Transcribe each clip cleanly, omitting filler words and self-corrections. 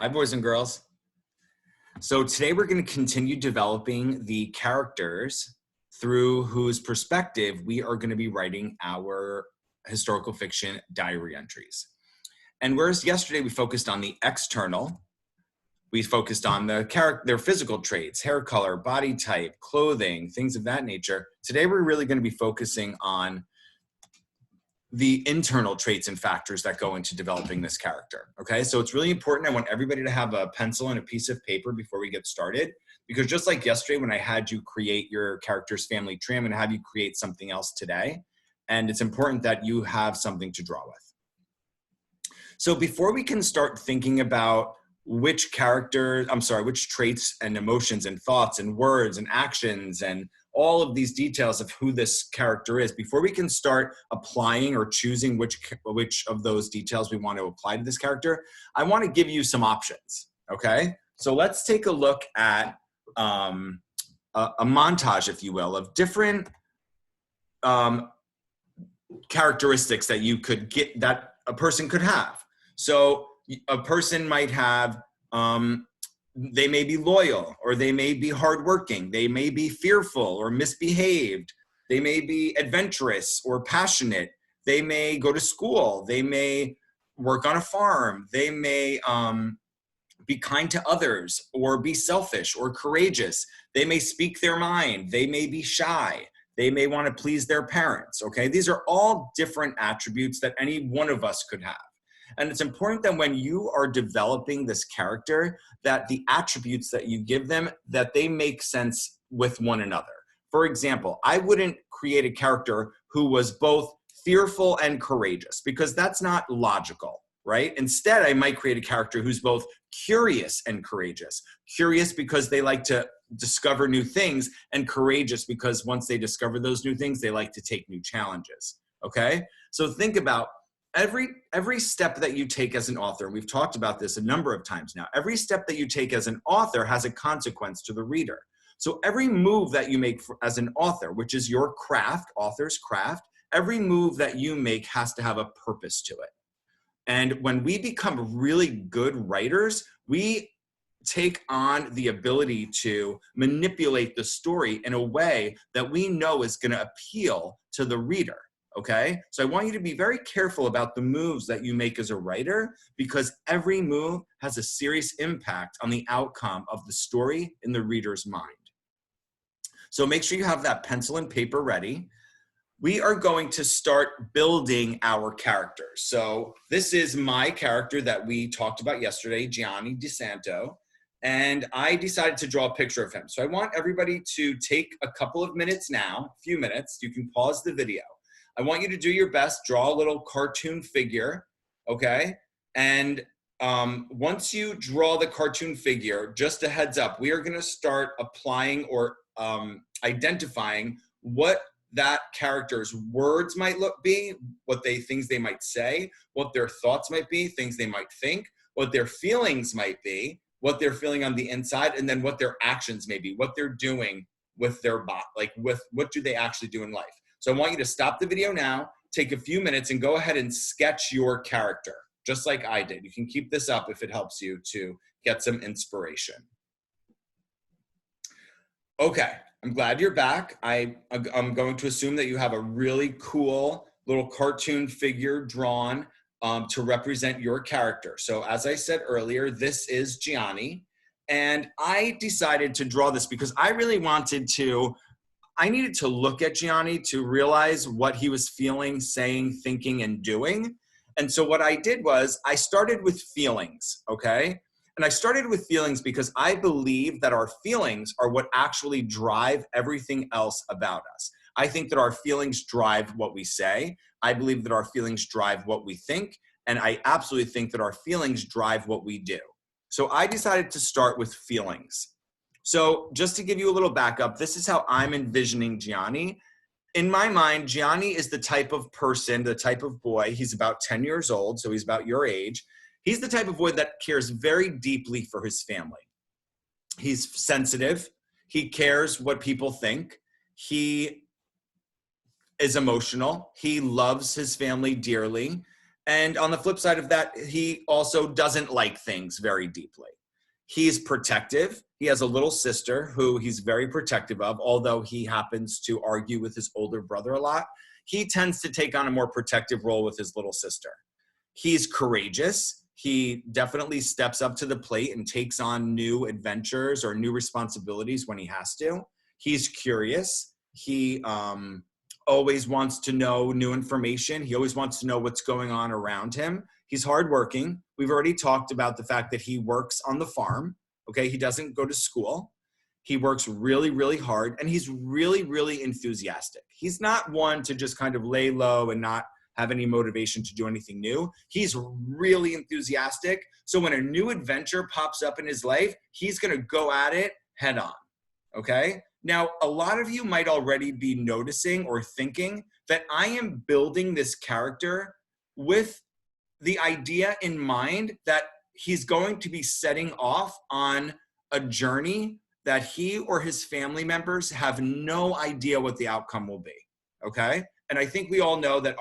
Hi, boys and girls. So today we're going to continue developing the characters through whose perspective we are going to be writing our historical fiction diary entries. And whereas yesterday we focused on the external, we focused on their physical traits, hair color, body type, clothing, things of that nature. Today we're really going to be focusing on the internal traits and factors that go into developing this character, okay? So it's really important. I want everybody to have a pencil and a piece of paper before we get started, because just like yesterday when I had you create your character's family tree, I'm gonna have you create something else today. And it's important that you have something to draw with. So before we can start thinking about which traits and emotions and thoughts and words and actions and all of these details of who this character is, before we can start applying or choosing which of those details we want to apply to this character, I want to give you some options, okay? So let's take a look at a montage, if you will, of different characteristics that you could get, that a person could have. So a person might have, they may be loyal, or they may be hardworking, they may be fearful or misbehaved, they may be adventurous or passionate, they may go to school, they may work on a farm, they may be kind to others or be selfish or courageous, they may speak their mind, they may be shy, they may want to please their parents, okay? These are all different attributes that any one of us could have. And it's important that when you are developing this character, that the attributes that you give them, that they make sense with one another. For example, I wouldn't create a character who was both fearful and courageous, because that's not logical, right? Instead, I might create a character who's both curious and courageous. Curious because they like to discover new things, and courageous because once they discover those new things, they like to take new challenges, okay? So think about every step that you take as an author, and we've talked about this a number of times now, every step that you take as an author has a consequence to the reader. So every move that you make as an author, which is your craft, author's craft, every move that you make has to have a purpose to it. And when we become really good writers, we take on the ability to manipulate the story in a way that we know is going to appeal to the reader. Okay, so I want you to be very careful about the moves that you make as a writer, because every move has a serious impact on the outcome of the story in the reader's mind. So make sure you have that pencil and paper ready. We are going to start building our characters. So this is my character that we talked about yesterday, Gianni DeSanto, and I decided to draw a picture of him. So I want everybody to take a couple of minutes now, a few minutes. You can pause the video. I want you to do your best, draw a little cartoon figure, okay? And once you draw the cartoon figure, just a heads up, we are gonna start applying or identifying what that character's words might be, things they might say, what their thoughts might be, things they might think, what their feelings might be, what they're feeling on the inside, and then what their actions may be, what they're doing with their body, like what do they actually do in life. So I want you to stop the video now, take a few minutes, and go ahead and sketch your character, just like I did. You can keep this up if it helps you to get some inspiration. Okay, I'm glad you're back. I'm going to assume that you have a really cool little cartoon figure drawn to represent your character. So as I said earlier, this is Gianni, and I decided to draw this because I really I needed to look at Gianni to realize what he was feeling, saying, thinking, and doing. And so what I did was I started with feelings, okay? And I started with feelings because I believe that our feelings are what actually drive everything else about us. I think that our feelings drive what we say. I believe that our feelings drive what we think. And I absolutely think that our feelings drive what we do. So I decided to start with feelings. So just to give you a little backup, this is how I'm envisioning Gianni. In my mind, Gianni is the type of person, the type of boy, he's about 10 years old, so he's about your age. He's the type of boy that cares very deeply for his family. He's sensitive. He cares what people think. He is emotional. He loves his family dearly. And on the flip side of that, he also doesn't like things very deeply. He's protective. He has a little sister who he's very protective of, although he happens to argue with his older brother a lot. He tends to take on a more protective role with his little sister. He's courageous. He definitely steps up to the plate and takes on new adventures or new responsibilities when he has to. He's curious. He always wants to know new information. He always wants to know what's going on around him. He's hardworking. We've already talked about the fact that he works on the farm. Okay, he doesn't go to school. He works really, really hard, and he's really, really enthusiastic. He's not one to just kind of lay low and not have any motivation to do anything new. He's really enthusiastic. So when a new adventure pops up in his life, he's going to go at it head on. Okay? Now, a lot of you might already be noticing or thinking that I am building this character with the idea in mind that he's going to be setting off on a journey that he or his family members have no idea what the outcome will be, okay? And I think we all know that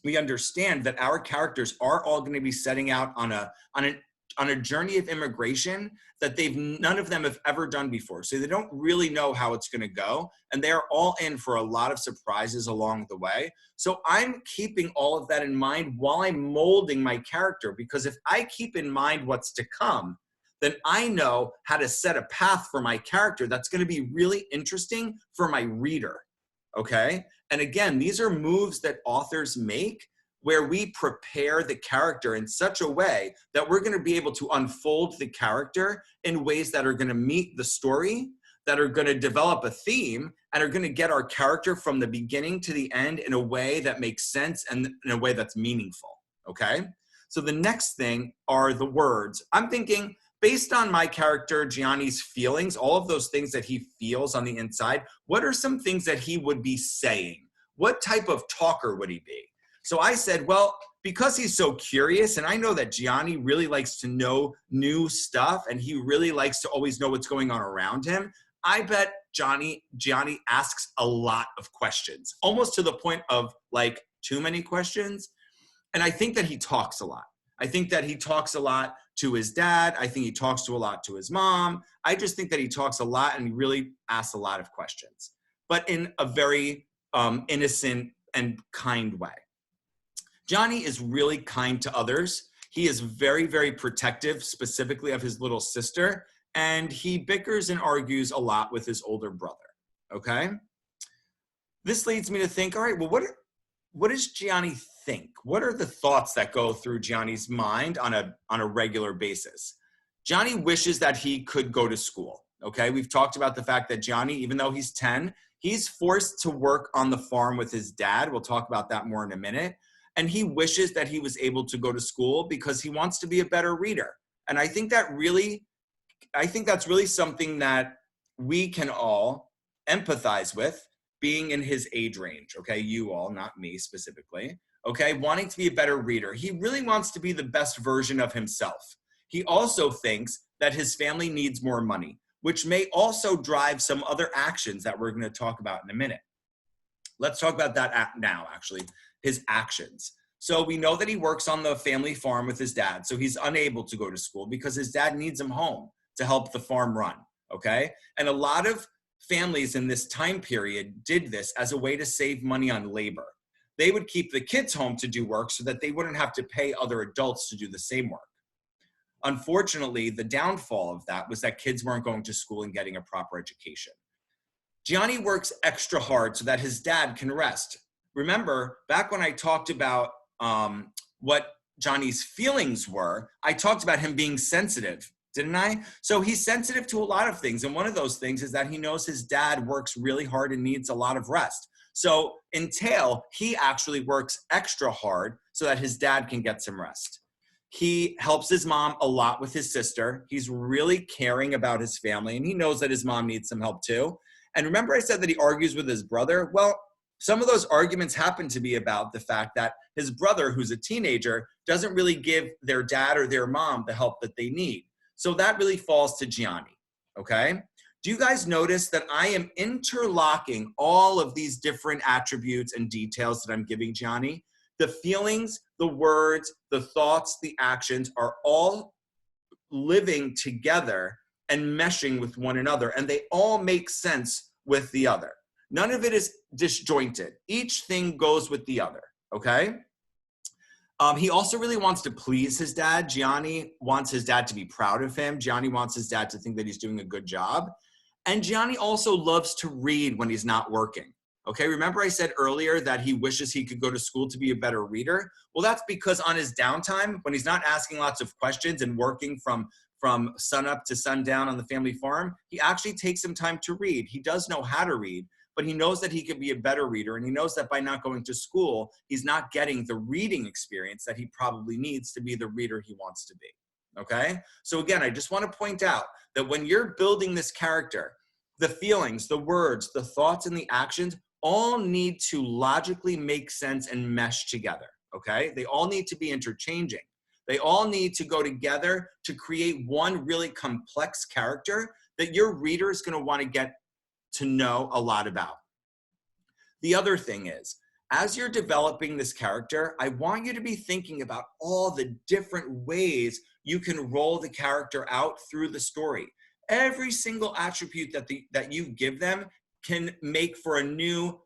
we understand that our characters are all going to be setting out on a journey of immigration that none of them have ever done before. So they don't really know how it's going to go. And they're all in for a lot of surprises along the way. So I'm keeping all of that in mind while I'm molding my character, because if I keep in mind what's to come, then I know how to set a path for my character that's going to be really interesting for my reader. Okay? And again, these are moves that authors make where we prepare the character in such a way that we're going to be able to unfold the character in ways that are going to meet the story, that are going to develop a theme, and are going to get our character from the beginning to the end in a way that makes sense and in a way that's meaningful, okay? So the next thing are the words. I'm thinking, based on my character, Gianni's feelings, all of those things that he feels on the inside, what are some things that he would be saying? What type of talker would he be? So I said, well, because he's so curious, and I know that Gianni really likes to know new stuff, and he really likes to always know what's going on around him, I bet Gianni asks a lot of questions, almost to the point of like too many questions. And I think that he talks a lot. I think that he talks a lot to his dad. I think he talks a lot to his mom. I just think that he talks a lot and he really asks a lot of questions, but in a very innocent and kind way. Gianni is really kind to others. He is very, very protective, specifically of his little sister, and he bickers and argues a lot with his older brother, okay? This leads me to think, all right, well, what does Gianni think? What are the thoughts that go through Gianni's mind on a regular basis? Gianni wishes that he could go to school, okay? We've talked about the fact that Gianni, even though he's 10, he's forced to work on the farm with his dad. We'll talk about that more in a minute. And he wishes that he was able to go to school because he wants to be a better reader. And I think that's really something that we can all empathize with, being in his age range, okay? You all, not me specifically, okay? Wanting to be a better reader. He really wants to be the best version of himself. He also thinks that his family needs more money, which may also drive some other actions that we're going to talk about in a minute. Let's talk about that now, actually. His actions. So we know that he works on the family farm with his dad. So he's unable to go to school because his dad needs him home to help the farm run, okay? And a lot of families in this time period did this as a way to save money on labor. They would keep the kids home to do work so that they wouldn't have to pay other adults to do the same work. Unfortunately, the downfall of that was that kids weren't going to school and getting a proper education. Gianni works extra hard so that his dad can rest. Remember, back when I talked about what Johnny's feelings were, I talked about him being sensitive, didn't I? So he's sensitive to a lot of things. And one of those things is that he knows his dad works really hard and needs a lot of rest. So in Tale, he actually works extra hard so that his dad can get some rest. He helps his mom a lot with his sister. He's really caring about his family, and he knows that his mom needs some help too. And remember I said that he argues with his brother? Well, some of those arguments happen to be about the fact that his brother, who's a teenager, doesn't really give their dad or their mom the help that they need. So that really falls to Gianni, okay? Do you guys notice that I am interlocking all of these different attributes and details that I'm giving Gianni The feelings, the words, the thoughts, the actions are all living together and meshing with one another, and they all make sense with the other. None of it is disjointed. Each thing goes with the other, okay? He also really wants to please his dad. Gianni wants his dad to be proud of him. Gianni wants his dad to think that he's doing a good job. And Gianni also loves to read when he's not working. Okay, remember I said earlier that he wishes he could go to school to be a better reader? Well, that's because on his downtime, when he's not asking lots of questions and working from sunup to sundown on the family farm, he actually takes some time to read. He does know how to read, but he knows that he could be a better reader, and he knows that by not going to school, he's not getting the reading experience that he probably needs to be the reader he wants to be, okay? So again, I just want to point out that when you're building this character, the feelings, the words, the thoughts, and the actions all need to logically make sense and mesh together, okay? They all need to be interchanging. They all need to go together to create one really complex character that your reader is going to want to get to know a lot about. The other thing is, as you're developing this character, I want you to be thinking about all the different ways you can roll the character out through the story. Every single attribute that you give them can make for a new,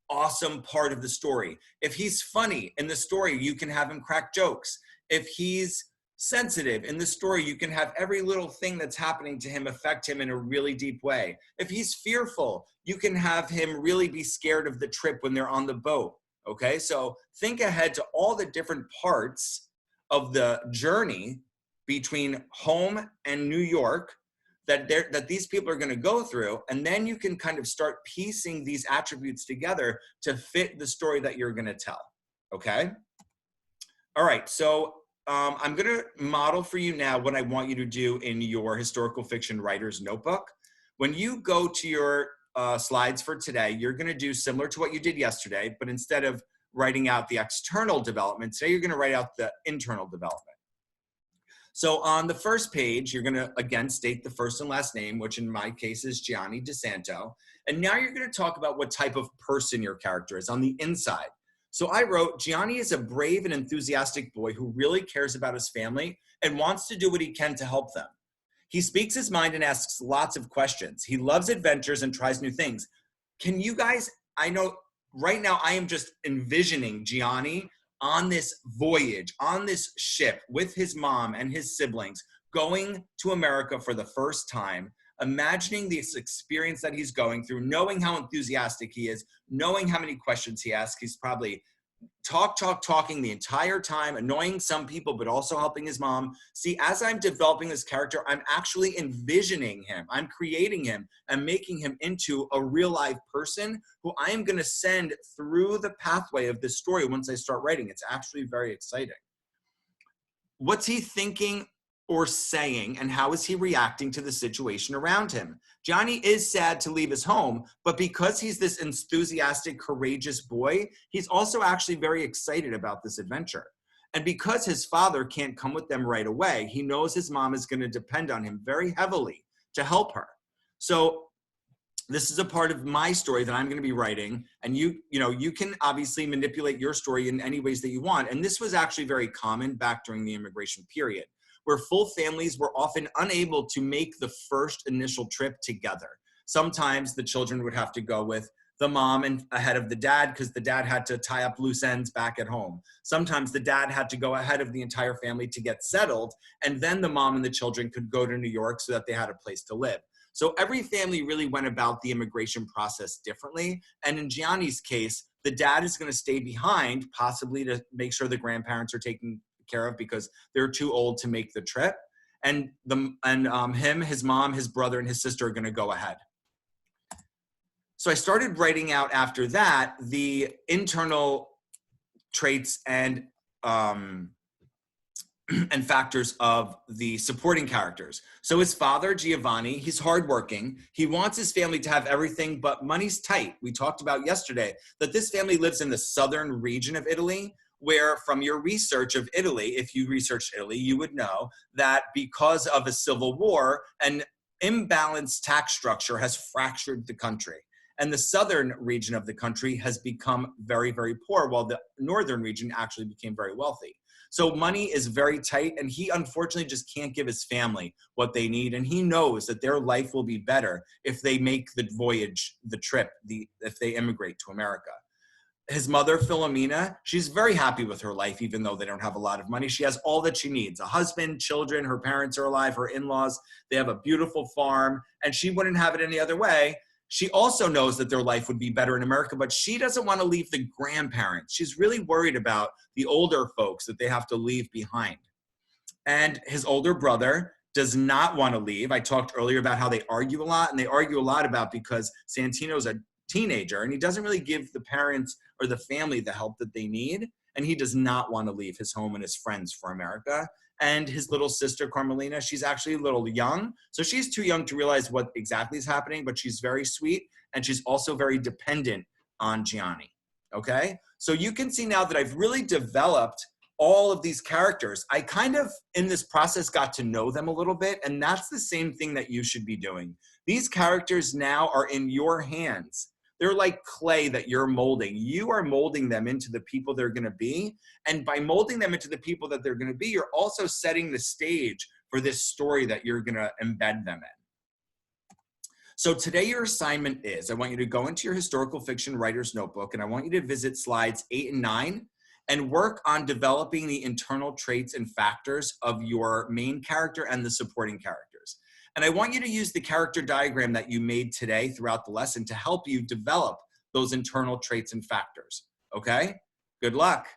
awesome part of the story. If he's funny in the story, you can have him crack jokes. If he's sensitive in the story, you can have every little thing that's happening to him affect him in a really deep way. If he's fearful, you can have him really be scared of the trip when they're on the boat, okay? So think ahead to all the different parts of the journey between home and New York that these people are going to go through, and then you can kind of start piecing these attributes together to fit the story that you're going to tell, okay? All right, so I'm going to model for you now what I want you to do in your historical fiction writer's notebook. When you go to your slides for today, you're going to do similar to what you did yesterday, but instead of writing out the external development, today you're going to write out the internal development. So on the first page, you're going to, again, state the first and last name, which in my case is Gianni DeSanto. And now you're going to talk about what type of person your character is on the inside. So I wrote, Gianni is a brave and enthusiastic boy who really cares about his family and wants to do what he can to help them. He speaks his mind and asks lots of questions. He loves adventures and tries new things. Can you guys, I know right now I am just envisioning Gianni on this voyage, on this ship with his mom and his siblings, going to America for the first time, imagining this experience that he's going through, knowing how enthusiastic he is, knowing how many questions he asks. He's probably talking the entire time, annoying some people, but also helping his mom. See, as I'm developing this character, I'm actually envisioning him. I'm creating him and making him into a real life person who I am going to send through the pathway of this story once I start writing. It's actually very exciting. What's he thinking or saying, and how is he reacting to the situation around him? Gianni is sad to leave his home, but because he's this enthusiastic, courageous boy, he's also actually very excited about this adventure. And because his father can't come with them right away, he knows his mom is going to depend on him very heavily to help her. So this is a part of my story that I'm going to be writing, and you can obviously manipulate your story in any ways that you want. And this was actually very common back during the immigration period, where full families were often unable to make the first initial trip together. Sometimes the children would have to go with the mom and ahead of the dad because the dad had to tie up loose ends back at home. Sometimes the dad had to go ahead of the entire family to get settled, and then the mom and the children could go to New York so that they had a place to live. So every family really went about the immigration process differently. And in Gianni's case, the dad is going to stay behind, possibly to make sure the grandparents are taken care of because they're too old to make the trip, and him, his mom, his brother, and his sister are going to go ahead. So I started writing out after that the internal traits and factors of the supporting characters. So his father, Giovanni, he's hardworking. He wants his family to have everything, but money's tight. We talked about yesterday that this family lives in the southern region of Italy, where from your research of Italy, if you researched Italy, you would know that because of a civil war, an imbalanced tax structure has fractured the country. And the southern region of the country has become very, very poor, while the northern region actually became very wealthy. So money is very tight, and he unfortunately just can't give his family what they need. And he knows that their life will be better if they make the voyage, the trip, if they immigrate to America. His mother, Philomena, she's very happy with her life, even though they don't have a lot of money. She has all that she needs: a husband, children, her parents are alive, her in-laws, they have a beautiful farm, and she wouldn't have it any other way. She also knows that their life would be better in America, but she doesn't want to leave the grandparents. She's really worried about the older folks that they have to leave behind. And his older brother does not want to leave. I talked earlier about how they argue a lot, and they argue a lot about because Santino's a teenager and he doesn't really give the parents or the family the help that they need. And he does not want to leave his home and his friends for America. And his little sister, Carmelina, she's actually a little young. So she's too young to realize what exactly is happening, but she's very sweet. And she's also very dependent on Gianni. Okay. So you can see now that I've really developed all of these characters. I kind of, in this process, got to know them a little bit. And that's the same thing that you should be doing. These characters now are in your hands. They're like clay that you're molding. You are molding them into the people they're going to be. And by molding them into the people that they're going to be, you're also setting the stage for this story that you're going to embed them in. So today your assignment is, I want you to go into your historical fiction writer's notebook, and I want you to visit slides 8 and 9 and work on developing the internal traits and factors of your main character and the supporting characters. And I want you to use the character diagram that you made today throughout the lesson to help you develop those internal traits and factors. Okay? Good luck.